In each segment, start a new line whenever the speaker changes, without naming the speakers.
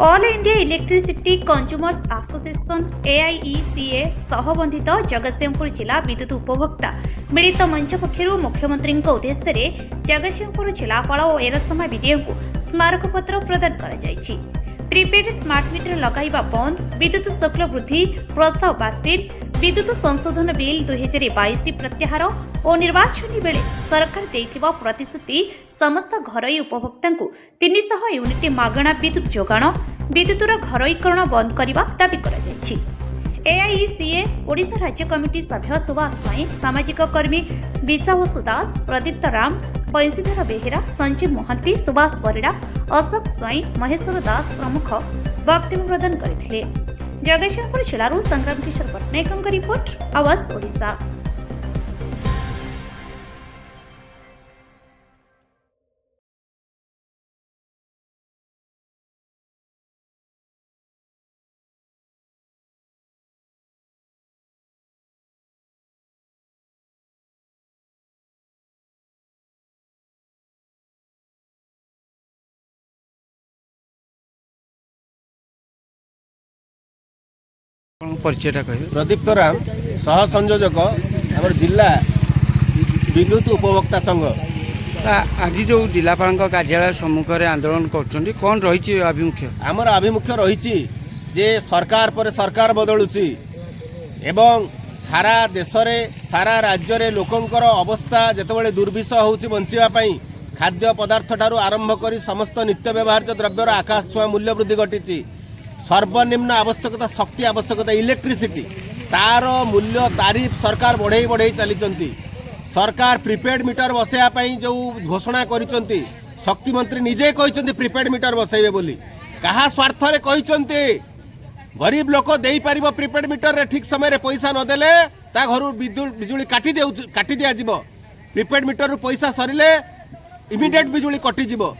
All India electricity consumers association AIECA सहबंधित जगतसिंहपुर जिला विद्युत उपभोक्ता मिलित मंच पक्षर मुख्यमंत्री उद्देश्य जगतसिंहपुर जिलापाल और एरसमा विडीओ को स्मारकपत्र प्रदान कर प्रीपेड स्मार्ट मीटर लगाइबा बंद, विद्युत शुल्क वृद्धि प्रस्ताव बातिल, विद्युत संशोधन बिल 2022 प्रत्याहार और निर्वाचन बेले सरकार देइथिबा प्रतिश्रुति समस्त घरोई उपभोक्ता 300 यूनिट मागणा विद्युत जोगाण, विद्युतर घरोईकरण बंद करने दाबी करा जायछि। AIECA ओडिशा राज्य कमिटी सभ्य सुभाष स्वाई, सामाजिक कर्मी विश्वावसु दास, प्रदीप्त राम, बंशीधर बेहेरा, संजीव मोहंती, सुभाष परिड़ा, अशोक स्वाई, महेश्वर दास प्रमुख वक्तव्य प्रदान करथिले। जगतसिंहपुर जिलूर संग्राम किशोर पट्टनायक रिपोर्ट, आवाज ओडिशा।
परिचयटा कह
प्रदीप्त राम, सह संयोजक आम जिला विद्युत उपभोक्ता संघ।
आज जो जिलापाल कार्यालय सम्मुखें आंदोलन कर कौन रही आभिमुख्य?
आमर आभिमुख्य रही जे सरकार पर सरकार बदलुची एवं सारा देश में सारा राज्य में लोकंकर अवस्था जितेबाला दुर्विषह होची बंचापी खाद्य पदार्थ ठारू आरंभ कर समस्त नित्य व्यवहार्य द्रव्यर आकाश छुआ मूल्य वृद्धि घटी। सर्वनिम्न आवश्यकता शक्ति आवश्यकता इलेक्ट्रिसिटी तार मूल्य तारीफ सरकार बढ़े बढ़े चली। सरकार प्रीपेड मीटर बसैवाई जो घोषणा करिसेंती, शक्ति मंत्री निजे कहते प्रीपेड मीटर बसैबे बोली। कहा स्वार्थ रे कहते? गरीब लोक दे पारिबो प्रीपेड मीटर रे ठीक समय रे पैसा नदेले ता घर बिजुली काटी दिया जिवो। प्रीपेड मीटर रु पैसा सरिले इमिडिएट बिजुली कटि जिवो।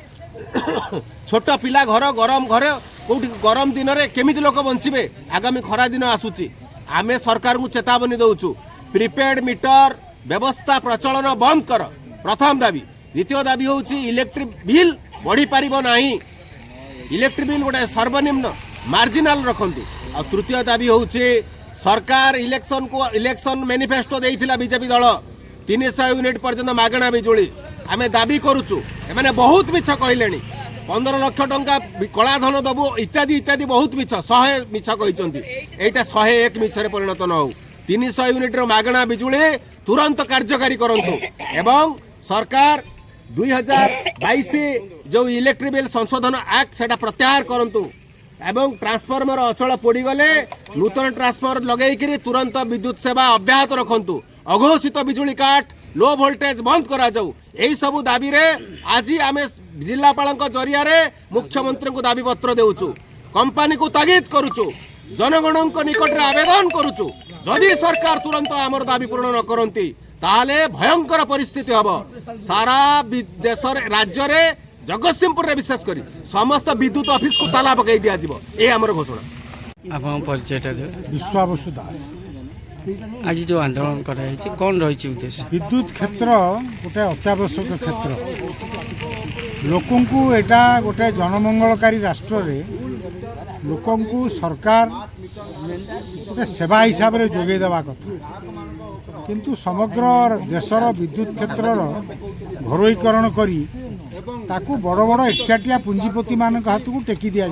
छोट पिला घर गरम घर कौटी गरम दिन में केमिति लोक बंचे? आगामी खरा दिन आसूची। आमे सरकार को चेतावनी दौचु, प्रीपेड मीटर व्यवस्था प्रचलन बंद कर, प्रथम दाबी। द्वितीय दाबी होची इलेक्ट्रिक बिल बढ़ी पारिबो नाही, इलेक्ट्रिक बिल गोटे सर्वनिम्न मार्जिनाल रखंतु। आ तृतीय दाबी होची सरकार इलेक्शन मैनिफेस्टो देइथिला बीजेपी दल 300 यूनिट पर्यंत मागणा बिजुली। आमे दाबी करूचु, एमाने बहुत मिछ कहलेनी। 15 लाख टंका कलाधन दबु इत्यादि इत्यादि बहुत मिछ 100 मिछ कहते। यहाँ 101 मिछरे परिणत न हो। 300 यूनिट मागणा बिजुली तुरंत कार्यकारी करंतु एवं सरकार 2022 जो इलेक्ट्रिक बिल संशोधन एक्ट सेटा प्रत्याहार करंतु एवं ट्रांसफॉर्मर अचल पोड़ी गले नूतन ट्रांसफॉर्मर लगेकरी तुरंत विद्युत सेवा अब्याहत रखंतु। अघोषित बिजुली काट लो वोल्टेज बंद करा जाऊ। यही सबू दाबी रे आज आमे जिलापाल जरिया मुख्यमंत्री को दाबी पत्र देउचु, कंपनी को तागिद करुचु, जनगण निकट में आवेदन करुचु। जदि सरकार तुरंत आमर दाबी पूर्ण न करती ताहले भयंकर परिस्थिति हम सारा देश राज्य रे जगतसिंहपुर रे विशेष करी समस्त विद्युत ऑफिस को ताला पकई दिया जिवो। ए आमर घोषणा।
आपन परिचयटा
विश्वावसु दास।
आज जो आंदोलन कराई कौन रही उद्देश्य?
विद्युत क्षेत्र गोटे अत्यावश्यक क्षेत्र। लोकं को एटा गोटे जनमंगलकारी राष्ट्र रे लोकं को सरकार गोटे सेवा हिसाब से जोगे देवा कथा, किंतु समग्र देशर विद्युत क्षेत्र घरोईकरण करी ताकू बड़ बड़ एकचाटिया पुंजीपति मान हाथ को टेकी दि जाए।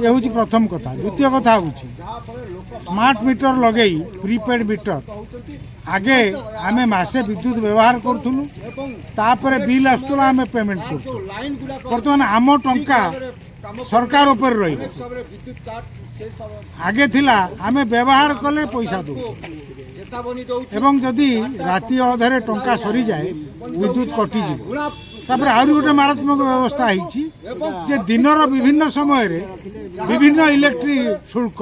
हूँ प्रथम कथा। द्वितीय कथा हूँ स्मार्ट मीटर लगे प्रीपेड मीटर आगे आमे मासे विद्युत व्यवहार करूँ, तापर बिल आसूला आमे पेमेंट करूँ। बर्तमान आम टंका सरकार ऊपर रही आगे थिला आमे व्यवहार कले पैसा दो एवं जदि राति अधरे टंका सरी जाए विद्युत कटि तापर आहुरी गोटे मारात्मक व्यवस्था होती जे दिनर विभिन्न समय रे विभिन्न इलेक्ट्रिक शुल्क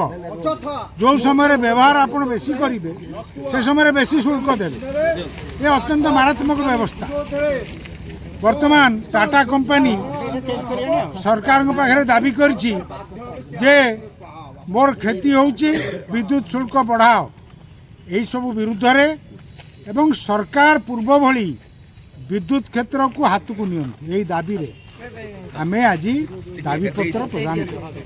जो समय व्यवहार आपण बेसी करेंगे से समय बेसी शुल्क देवे। ये अत्यंत मारात्मक व्यवस्था। वर्तमान टाटा कंपनी सरकार पाखे दाबी करछि जे मोर क्षति होची विद्युत शुल्क बढ़ाओ। यही सब विरुद्ध रे एवं सरकार पूर्व भली विद्युत क्षेत्र को हाथ को नियंतु यही दाबी रे आमे आज ଦାବିପତ୍ର ପ୍ରଦାନ କରେ।